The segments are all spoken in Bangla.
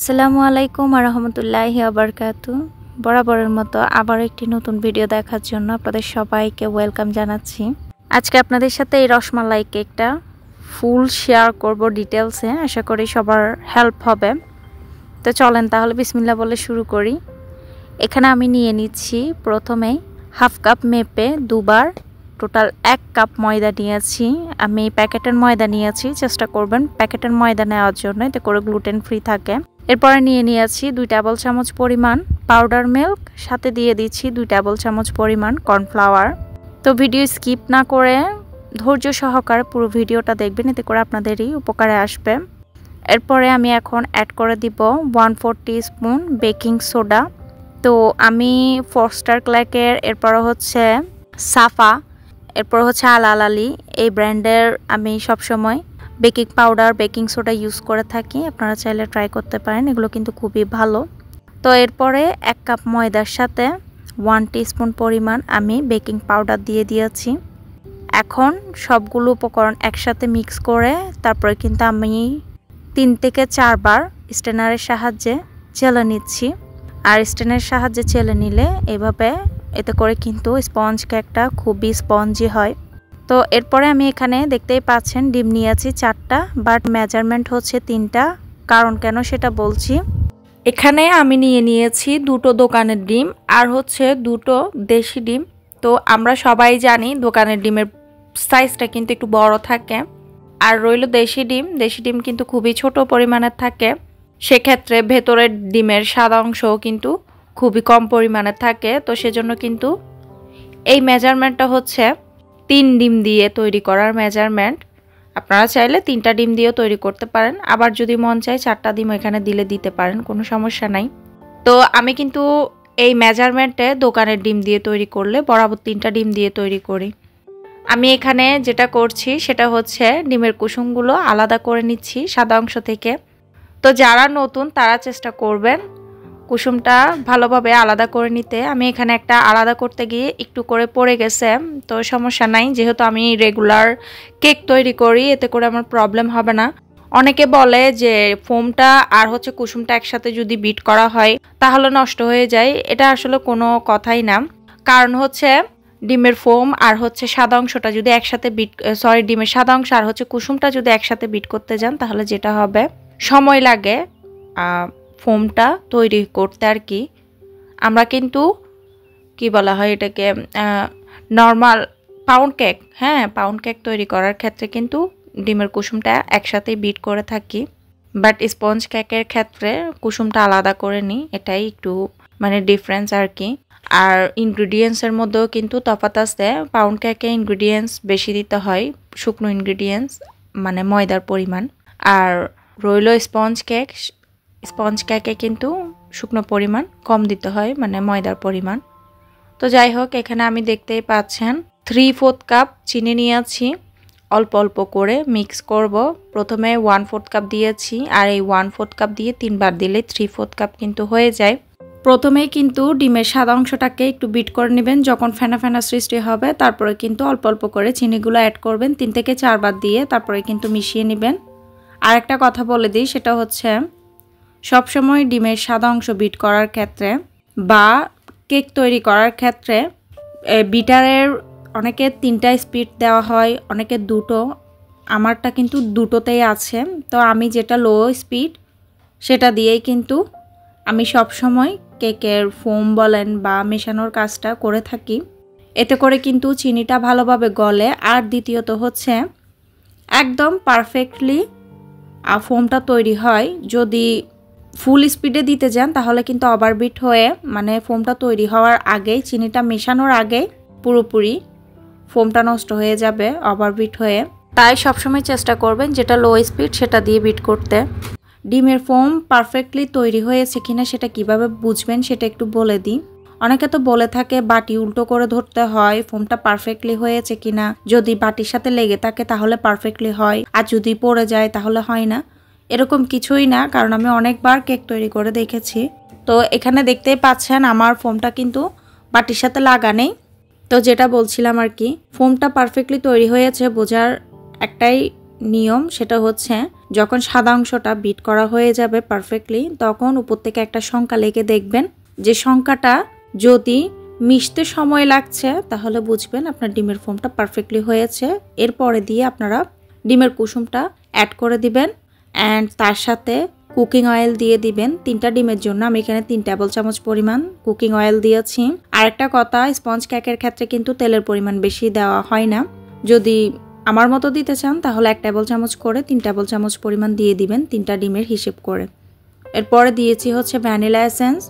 আসসালামু আলাইকুম ওয়া রাহমাতুল্লাহি ওয়া বারাকাতু। বরাবরের মতো আবার একটি নতুন ভিডিও দেখার জন্য আপনাদের সবাইকে ওয়েলকাম জানাচ্ছি। আজকে আপনাদের সাথে এই রসমালাই কেকটা ফুল শেয়ার করব ডিটেইলসে, আশা করি সবার হেল্প হবে। তো চলেন তাহলে বিসমিল্লাহ বলে শুরু করি। এখানে আমি নিয়ে নিচ্ছি প্রথমেই হাফ কাপ মেপে দুবার টোটাল 1 কাপ ময়দা নিয়েছি। আমি প্যাকেটের ময়দা নিয়েছি, চেষ্টা করবেন প্যাকেটের ময়দা নেওয়ার জন্য, এতে করে গ্লুটেন ফ্রি থাকে। এরপরে নিয়ে নিয়েছি 2 টেবিল চামচ পরিমাণ পাউডার মিল্ক, সাথে দিয়ে দিচ্ছি 2 টেবিল চামচ পরিমাণ কর্নফ্লাওয়ার। তো ভিডিও স্কিপ না করে ধৈর্য সহকারে পুরো ভিডিওটা দেখবেন, এতে করে আপনাদেরই উপকারে আসবে। এরপরে আমি এখন অ্যাড করে দিব 1/4 টিস্পুন বেকিং সোডা। তো আমি ফস্টার ক্ল্যাকের, এরপর হচ্ছে সাফা, এরপর হচ্ছে আলালালি, এই ব্র্যান্ডের আমি সবসময় baking powder baking soda use করে থাকি। আপনারা চাইলে ট্রাই করতে পারেন, এগুলো কিন্তু খুবই ভালো। তো এরপরে 1 কাপ ময়দার সাথে 1 টিস্পুন পরিমাণ আমি বেকিং পাউডার দিয়ে দিয়েছি। এখন সবগুলো উপকরণ একসাথে মিক্স করে তারপরে কিন্তু আমি 3 থেকে 4 বার স্ট্রেনারের সাহায্যে চেলে নিচ্ছি। আর স্ট্রেনের সাহায্যে চেলে নিলে এভাবে, এতে করে কিন্তু স্পঞ্জ কেকটা খুবই স্পঞ্জি হয়। তো এরপরে আমি এখানে দেখতেই পাচ্ছেন ডিম নিয়েছি 4টা, বাট মেজারমেন্ট হচ্ছে 3টা। কারণ কেন সেটা বলছি। এখানে আমি নিয়েছি 2টো দোকানের ডিম আর হচ্ছে 2টো দেশি ডিম। তো আমরা সবাই জানি দোকানের ডিমের সাইজটা কিন্তু একটু বড় থাকে, আর রইল দেশি ডিম কিন্তু খুবই ছোট পরিমাণের থাকে। সেক্ষেত্রে ভেতরের ডিমের সাদা অংশও কিন্তু খুবই কম পরিমাণে থাকে। তো সেজন্য কিন্তু এই মেজারমেন্টটা হচ্ছে 3 ডিম দিয়ে তৈরি করার মেজারমেন্ট। আপনারা চাইলে 3টা ডিম দিয়েও তৈরি করতে পারেন, আবার যদি মন চায় 4টা ডিম এখানে দিতে পারেন, কোনো সমস্যা নাই। তো আমি কিন্তু এই মেজারমেন্টে দোকানের ডিম দিয়ে তৈরি করলে বরাবর 3টা ডিম দিয়ে তৈরি করি। আমি এখানে যেটা করছি সেটা হচ্ছে ডিমের কুসুমগুলো আলাদা করে নিচ্ছি সাদা অংশ থেকে। তো যারা নতুন তারা চেষ্টা করবেন কুসুমটা ভালোভাবে আলাদা করে নিতে। আমি এখানে একটা আলাদা করতে গিয়ে একটু করে পড়ে গেছে, তো সমস্যা নাই, যেহেতু আমি রেগুলার কেক তৈরি করি, এতে করে আমার প্রবলেম হবে না। অনেকে বলে যে ফোমটা আর হচ্ছে কুসুমটা একসাথে যদি বিট করা হয় তাহলে নষ্ট হয়ে যায়। এটা আসলে কোনো কথাই না। কারণ হচ্ছে ডিমের ফোম আর হচ্ছে সাদা অংশটা যদি একসাথে ডিমের সাদা অংশ আর হচ্ছে কুসুমটা যদি একসাথে বিট করতে যান তাহলে যেটা হবে, সময় লাগে ফোমটা তৈরি করতে আর কি। আমরা কিন্তু কি বলা হয় এটাকে নর্মাল পাউন্ড কেক তৈরি করার ক্ষেত্রে কিন্তু ডিমের কুসুমটা একসাথেই বিট করে থাকি, বাট স্পঞ্জ কেকের ক্ষেত্রে কুসুমটা আলাদা করে নিই। এটাই একটু মানে ডিফারেন্স আর কি। আর ইনগ্রিডিয়েন্টসের মধ্যেও কিন্তু তফাৎ আছে। পাউন্ড কেকে ইনগ্রিডিয়েন্টস বেশি দিতে হয়, শুকনো ইনগ্রিডিয়েন্টস মানে ময়দার পরিমাণ। আর রইল স্পঞ্জ কেকে কিন্তু শুকনো পরিমাণ কম দিতে হয়, মানে ময়দার পরিমাণ। তো যাই হোক, এখানে আমি দেখতেই পাচ্ছেন 3/4 কাপ চিনি নিয়েছি, অল্প অল্প করে মিক্স করব। প্রথমে 1/4 কাপ দিয়েছি, আর এই 1/4 কাপ দিয়ে 3 বার দিলে 3/4 কাপ কিন্তু হয়ে যায়। প্রথমেই কিন্তু ডিমের সাদা অংশটাকে একটু বিট করে নেবেন, যখন ফেনা ফেনা সৃষ্টি হবে তারপরে কিন্তু অল্প অল্প করে চিনিগুলো অ্যাড করবেন, 3 থেকে 4 বার দিয়ে তারপরে কিন্তু মিশিয়ে নেবেন। আর একটা কথা বলে দিই, সেটা হচ্ছে সবসময় ডিমের সাদা অংশ বিট করার ক্ষেত্রে বা কেক তৈরি করার ক্ষেত্রে বিটারের অনেকে 3টা স্পিড দেওয়া হয়, অনেকে 2টো। আমারটা কিন্তু 2টোতেই আছে। তো আমি যেটা লো স্পিড সেটা দিয়েই কিন্তু আমি সবসময় কেকের ফোম বলেন বা মেশানোর কাজটা করে থাকি। এতে করে কিন্তু চিনিটা ভালোভাবে গলে, আর দ্বিতীয়ত হচ্ছে একদম পারফেক্টলি ফোমটা তৈরি হয়। যদি ফুল স্পিডে দিতে যান তাহলে কিন্তু ওভারবিট হয়ে, মানে ফোমটা তৈরি হওয়ার আগেই, চিনিটা মেশানোর আগে পুরোপুরি ফোমটা নষ্ট হয়ে যাবে ওভারবিট হয়ে। তাই সবসময় চেষ্টা করবেন যেটা লো স্পিড সেটা দিয়ে বিট করতে। ডিমের ফোম পারফেক্টলি তৈরি হয়েছে কিনা সেটা কিভাবে বুঝবেন সেটা একটু বলে দিই। অনেকে তো বলে থাকে বাটি উল্টো করে ধরতে হয় ফোমটা পারফেক্টলি হয়েছে কিনা, যদি বাটির সাথে লেগে থাকে তাহলে পারফেক্টলি হয়, আর যদি পড়ে যায় তাহলে হয় না। এরকম কিছুই না, কারণ আমি অনেকবার কেক তৈরি করে দেখেছি। তো এখানে দেখতেই পাচ্ছেন আমার ফোমটা কিন্তু বাটির সাথে লাগা নেই। তো যেটা বলছিলাম আর কি, ফোমটা পারফেক্টলি তৈরি হয়েছে বোঝার একটাই নিয়ম, সেটা হচ্ছে যখন সাদা অংশটা বিট করা হয়ে যাবে পারফেক্টলি, তখন উপর থেকে একটা শঙ্কা লেগে দেখবেন যে শঙ্কাটা যদি মিশতে সময় লাগছে তাহলে বুঝবেন আপনার ডিমের ফোমটা পারফেক্টলি হয়েছে। এরপরে দিয়ে আপনারা ডিমের কুসুমটা অ্যাড করে দিবেন অ্যান্ড তার সাথে কুকিং অয়েল দিয়ে দিবেন। 3টা ডিমের জন্য আমি এখানে 3 টেবিল চামচ পরিমাণ কুকিং অয়েল দিয়েছি। আরেকটা কথা, স্পঞ্জ কেকের ক্ষেত্রে কিন্তু তেলের পরিমাণ বেশি দেওয়া হয় না। যদি আমার মতো দিতে চান তাহলে 1 টেবিল চামচ করে 3 টেবিল চামচ পরিমাণ দিয়ে দিবেন 3টা ডিমের হিসেব করে। এরপরে দিয়েছি হচ্ছে ভ্যানিলা এসেন্স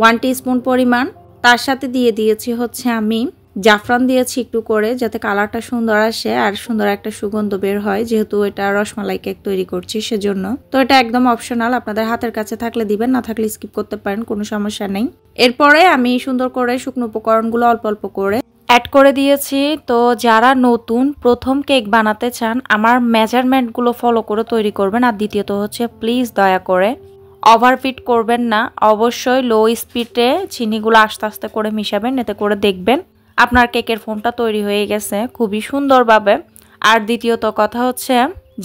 1 টিস্পুন পরিমাণ। তার সাথে দিয়ে দিয়েছি হচ্ছে আমি জাফরান দিয়েছি একটু করে, যাতে কালারটা সুন্দর আসে আর সুন্দর একটা সুগন্ধ বের হয়, যেহেতু এটা রসমালাই কেক তৈরি করছি সেজন্য। তো এটা একদম অপশনাল, আপনাদের হাতের কাছে থাকলে দিবেন, না থাকলে স্কিপ করতে পারেন, কোনো সমস্যা নেই। এরপরে আমি সুন্দর করে শুকনো উপকরণগুলো অল্প অল্প করে অ্যাড করে দিয়েছি। তো যারা নতুন প্রথম কেক বানাতে চান আমার মেজারমেন্টগুলো ফলো করে তৈরি করবেন। আর দ্বিতীয়ত হচ্ছে প্লিজ দয়া করে ওভারফিট করবেন না, অবশ্যই লো স্পিডে চিনিগুলো আস্তে আস্তে করে মিশাবেন, এতে করে দেখবেন আপনার কেকের ফোমটা তৈরি হয়ে গেছে খুবই সুন্দরভাবে। আর দ্বিতীয়ত কথা হচ্ছে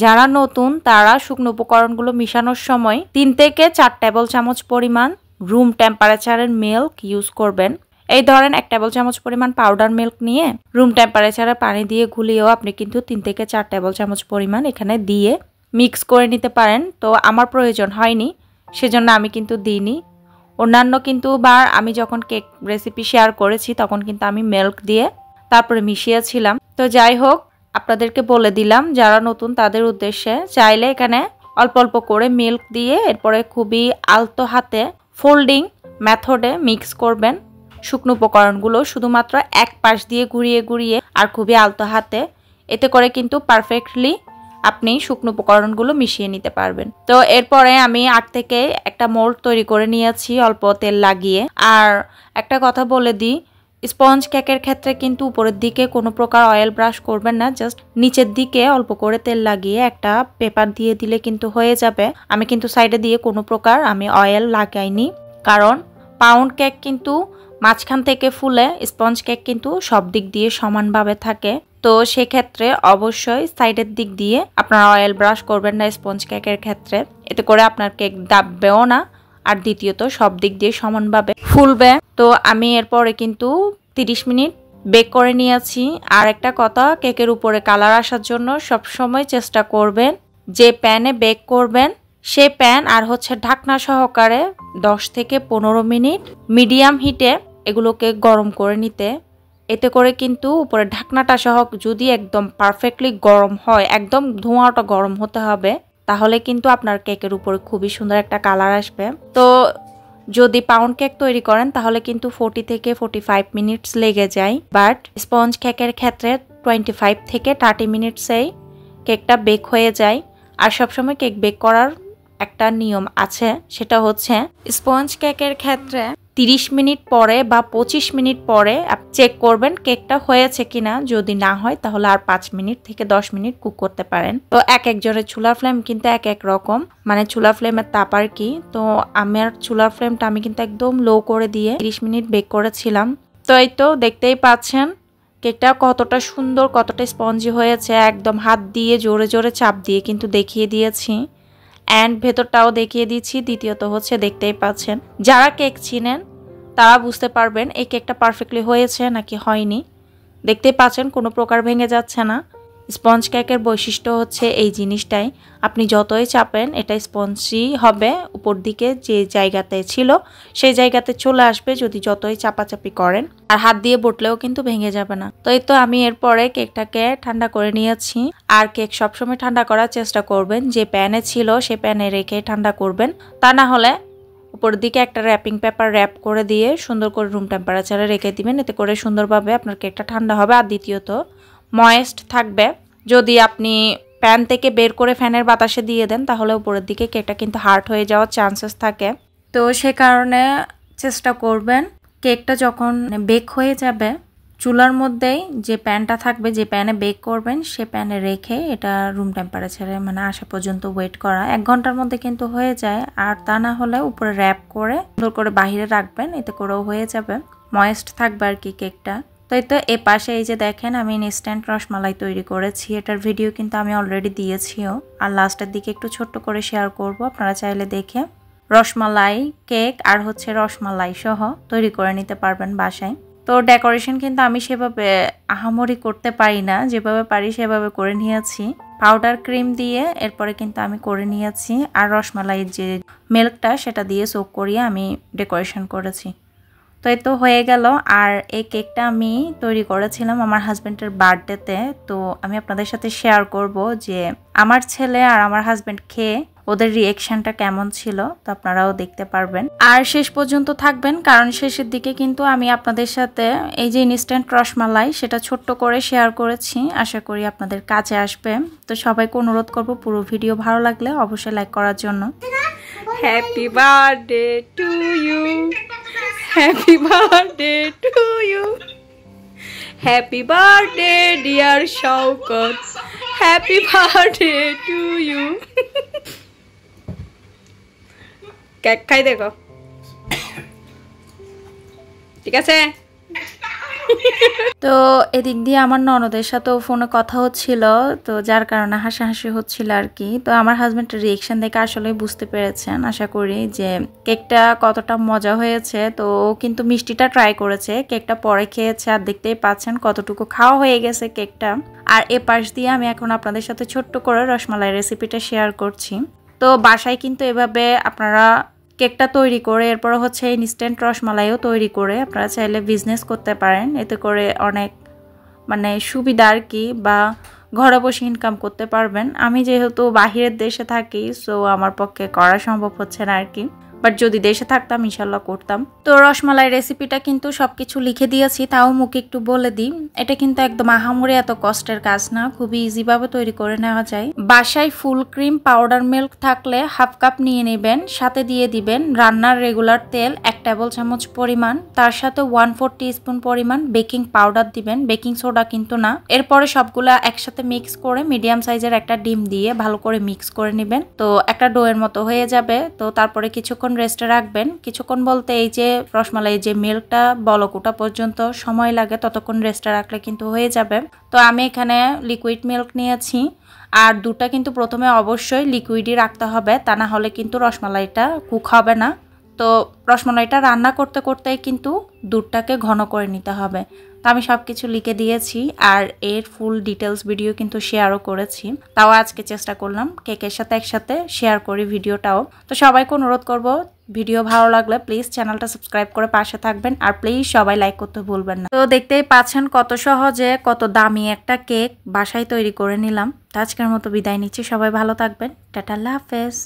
যারা নতুন তারা শুকনো উপকরণগুলো মিশানোর সময় 3 থেকে 4 টেবিল চামচ পরিমাণ রুম টেম্পারেচারের মিল্ক ইউজ করবেন। এই ধরেন 1 টেবিল চামচ পরিমাণ পাউডার মিল্ক নিয়ে রুম টেম্পারেচারে পানি দিয়ে গুলিয়েও আপনি কিন্তু 3 থেকে 4 টেবিল চামচ পরিমাণ এখানে দিয়ে মিক্স করে নিতে পারেন। তো আমার প্রয়োজন হয়নি সেজন্য আমি কিন্তু দিইনি। অন্যান্য কিন্তু বার আমি যখন কেক রেসিপি শেয়ার করেছি তখন কিন্তু আমি মিল্ক দিয়ে তারপরে মিশিয়েছিলাম। তো যাই হোক, আপনাদেরকে বলে দিলাম যারা নতুন তাদের উদ্দেশ্যে, চাইলে এখানে অল্প অল্প করে মিল্ক দিয়ে এরপরে খুবই আলতো হাতে ফোল্ডিং মেথডে মিক্স করবেন শুকনো উপকরণগুলো, শুধুমাত্র এক পাশ দিয়ে ঘুরিয়ে ঘুরিয়ে আর খুবই আলতো হাতে। এতে করে কিন্তু পারফেক্টলি আপনি শুকনো উপকরণগুলো মিশিয়ে নিতে পারবেন। তো এরপরে আমি 8 থেকে একটা মোল্ড তৈরি করে নিয়েছি অল্প তেল লাগিয়ে। আর একটা কথা বলে দিই, স্পঞ্জ কেকের ক্ষেত্রে কিন্তু উপরের দিকে কোনো প্রকার অয়েল ব্রাশ করবেন না, জাস্ট নিচের দিকে অল্প করে তেল লাগিয়ে একটা পেপার দিয়ে দিলে কিন্তু হয়ে যাবে। আমি কিন্তু সাইডে দিয়ে কোনো প্রকার আমি অয়েল লাগাইনি, কারণ পাউন্ড কেক কিন্তু মাঝখান থেকে ফুলে, স্পঞ্জ কেক কিন্তু সব দিক দিয়ে সমানভাবে থাকে। তো সেক্ষেত্রে অবশ্যই সাইডের দিক দিয়ে আপনারা অয়েল ব্রাশ করবেন না স্পঞ্জ কেকের ক্ষেত্রে, এতে করে আপনার কেক দাববেও না আর দ্বিতীয়ত সব দিক দিয়ে সমানভাবে ফুলবে। তো আমি এরপরে কিন্তু 30 মিনিট বেক করে নিয়েছি। আর একটা কথা, কেকের উপরে কালার আসার জন্য সবসময় চেষ্টা করবেন যে প্যানে বেক করবেন সে প্যান আর হচ্ছে ঢাকনা সহকারে 10 থেকে 15 মিনিট মিডিয়াম হিটে এগুলোকে গরম করে নিতে। এতে করে কিন্তু উপরে ঢাকনাটা সহ যদি একদম পারফেক্টলি গরম হয়, একদম ধোঁয়াটা গরম হতে হবে, তাহলে কিন্তু আপনার কেকের উপরে খুবই সুন্দর একটা কালার আসবে। তো যদি পাউন্ড কেক তৈরি করেন তাহলে কিন্তু 40 থেকে 45 মিনিটস লেগে যায়, বাট স্পঞ্জ কেকের ক্ষেত্রে 25 থেকে 30 মিনিটসেই কেকটা বেক হয়ে যায়। আর সবসময় কেক বেক করার একটা নিয়ম আছে, সেটা হচ্ছে স্পঞ্জ কেকের ক্ষেত্রে 30 মিনিট পরে বা 25 মিনিট পরে চেক করবেন কেকটা হয়েছে কিনা। যদি না হয় তাহলে আর 5 মিনিট থেকে 10 মিনিট কুক করতে পারেন। তো এক একজনের চুলার ফ্লেম কিন্তু এক এক রকম, মানে চুলার ফ্লেমের তাপ আর কি। তো আমার চুলার ফ্লেমটা আমি কিন্তু একদম লো করে দিয়ে 30 মিনিট বেক করেছিলাম। তো এই তো দেখতেই পাচ্ছেন কেকটা কতটা সুন্দর, কতটা স্পঞ্জি হয়েছে। একদম হাত দিয়ে জোরে জোরে চাপ দিয়ে কিন্তু দেখিয়ে দিয়েছি, অ্যান্ড ভেতরটাও দেখিয়ে দিচ্ছি। দ্বিতীয়ত হচ্ছে দেখতেই পাচ্ছেন, যারা কেক চিনেন তারা বুঝতে পারবেন এই কেকটা পারফেক্টলি হয়েছে নাকি হয়নি। দেখতেই পাচ্ছেন কোনো প্রকার ভেঙে যাচ্ছে না। স্পঞ্জ কেকের বৈশিষ্ট্য হচ্ছে এই জিনিসটাই, আপনি যতই চাপেন এটা স্পঞ্জি হবে, উপর দিকে যে জায়গাতে ছিল সেই জায়গাতে চলে আসবে যদি যতই চাপাচাপি করেন, আর হাত দিয়ে বটলেও কিন্তু ভেঙে যাবে না। তো এই তো আমি এরপরে কেকটাকে ঠান্ডা করে নিয়েছি। আর কেক সবসময় ঠান্ডা করার চেষ্টা করবেন, যে প্যানে ছিল সে প্যানে রেখে ঠান্ডা করবেন, তা না হলে উপরের দিকে একটা র্যাপিং পেপার র্যাপ করে দিয়ে সুন্দর করে রুম টেম্পারেচারে রেখে দিবেন, এতে করে সুন্দরভাবে আপনার কেকটা ঠান্ডা হবে। আর দ্বিতীয়ত ময়েস্ট থাকবে। যদি আপনি প্যান থেকে বের করে ফ্যানের বাতাসে দিয়ে দেন তাহলে উপরের দিকে কেকটা কিন্তু হার্ড হয়ে যাওয়ার চান্সেস থাকে। তো সে কারণে চেষ্টা করবেন কেকটা যখন বেক হয়ে যাবে চুলার মধ্যেই যে প্যানটা থাকবে, যে প্যানে বেক করবেন সে প্যানে রেখে এটা রুম টেম্পারেচারে মানে আসা পর্যন্ত ওয়েট করা। 1 ঘন্টার মধ্যে কিন্তু হয়ে যায়। আর তা না হলে উপরে র্যাপ করে সুন্দর করে বাহিরে রাখবেন, এতে করেও হয়ে যাবে। ময়েস্ট থাকবে আর কি কেকটা। তাই তো এ পাশে এই যে দেখেন আমি ইনস্ট্যান্ট রসমালাই তৈরি করেছি, এটার ভিডিও কিন্তু আমি অলরেডি দিয়েছিও, আর লাস্টের দিকে একটু ছোট্ট করে শেয়ার করব, আপনারা চাইলে দেখে রসমালাই কেক আর হচ্ছে রসমালাই সহ তৈরি করে নিতে পারবেন বাসায়। তো ডেকোরেশন কিন্তু আমি সেভাবে আহামরি করতে পারি না, যেভাবে পারি সেভাবে করে নিয়েছি। পাউডার ক্রিম দিয়ে এরপরে কিন্তু আমি করে নিয়েছি, আর রসমালাইয়ের যে মিল্কটা সেটা দিয়ে সোক করিয়ে আমি ডেকোরেশন করেছি। তো এই তো হয়ে গেল। আর এই কেকটা আমি তৈরি করেছিলাম আমার হাজব্যান্ডের বার্থডেতে। তো আমি আপনাদের সাথে শেয়ার করব যে আমার ছেলে আর আমার হাজব্যান্ড খেয়ে ওদের রিয়েকশনটা কেমন ছিল, তো আপনারাও দেখতে পারবেন। আর শেষ পর্যন্ত থাকবেন, কারণ শেষের দিকে কিন্তু আমি আপনাদের সাথে এই যে ইনস্ট্যান্ট রসমালাই সেটা ছোট্ট করে শেয়ার করেছি, আশা করি আপনাদের কাছে আসবে। তো সবাইকে অনুরোধ করব পুরো ভিডিও ভালো লাগলে অবশ্যই লাইক করার জন্য। Happy birthday to you, happy birthday to you, happy birthday dear Shawkat, happy birthday to you. Cake খাই দেখো, ঠিক আছে? তো এদিক দিয়ে আমার ননদের সাথেও ফোনে কথা হচ্ছিল, তো যার কারণে হাসাহাসি হচ্ছিল আর কি। তো আমার হাজব্যান্ডের রিয়েকশন দেখে আসলে বুঝতে পেরেছেন আশা করি যে কেকটা কতটা মজা হয়েছে। তো ও কিন্তু মিষ্টিটা ট্রাই করেছে, কেকটা পরে খেয়েছে, আর দেখতেই পাচ্ছেন কতটুকু খাওয়া হয়ে গেছে কেকটা। আর এ পাশ দিয়ে আমি এখন আপনাদের সাথে ছোট্ট করে রসমালাই রেসিপিটা শেয়ার করছি। তো বাসায় কিন্তু এভাবে আপনারা কেকটা তৈরি করে এরপর হচ্ছে ইনস্ট্যান্ট রসমালাইও তৈরি করে আপনারা চাইলে বিজনেস করতে পারেন, এতে করে অনেক মানে সুবিধা আর কি, বা ঘরে বসে ইনকাম করতে পারবেন। আমি যেহেতু বাহিরের দেশে থাকি, সো আমার পক্ষে করা সম্ভব হচ্ছে না আর কি, বাট যদি দেশে থাকতাম ইনশাল্লাহ করতাম। তো রসমালাই রেসিপিটা কিন্তু সবকিছু লিখে দিয়েছি, তাও মুখে একটু বলে দিই, এটা কিন্তু একদম আহামরি এত কষ্টের কাজ না, খুবই ইজিভাবে তৈরি করে নেওয়া যায়। বাসায় ফুল ক্রিম পাউডার মিল্ক থাকলে হাফ কাপ নিয়ে নেবেন, সাথে দিয়ে দিবেন রান্নার রেগুলার তেল 1 টেবিল চামচ পরিমাণ, তার সাথে 1/4 টিস্পুন পরিমাণ বেকিং পাউডার দিবেন, বেকিং সোডা কিন্তু না। এরপরে সবগুলা একসাথে মিক্স করে মিডিয়াম সাইজের একটা ডিম দিয়ে ভালো করে মিক্স করে নেবেন। তো একটা ডোয়ের মতো হয়ে যাবে। তো তারপরে কিছুক্ষণ রেস্টে রাখবেন, কিছুক্ষণ বলতে এই যে রসমালাই যে মিল্কটা বলক ওঠা পর্যন্ত সময় লাগে, ততক্ষণ রেস্টে রাখলে কিন্তু হয়ে যাবে। তো আমি এখানে লিকুইড মিল্ক নিয়েছি, আর দুধটা কিন্তু প্রথমে অবশ্যই লিকুইডই রাখতে হবে, তা না হলে কিন্তু রসমালাইটা কুক হবে না। তো রসমালাইটা রান্না করতে করতে কিন্তু দুধটাকে ঘন করে নিতে হবে। তো আমি সব কিছু লিখে দিয়েছি, আর এর ফুল ডিটেলস ভিডিও কিন্তু শেয়ারও করেছি, তাও আজকে চেষ্টা করলাম কেকের সাথে একসাথে শেয়ার করি ভিডিওটাও। তো সবাইকে অনুরোধ করব ভিডিও ভালো লাগলে প্লিজ চ্যানেলটা সাবস্ক্রাইব করে পাশে থাকবেন, আর প্লিজ সবাই লাইক করতে ভুলবেন না। তো দেখতেই পাচ্ছেন কত সহজে কত দামি একটা কেক বাসায় তৈরি করে নিলাম। তো আজকের মতো বিদায় নিচ্ছি, সবাই ভালো থাকবেন, টাটা, আল্লাহ হাফেজ।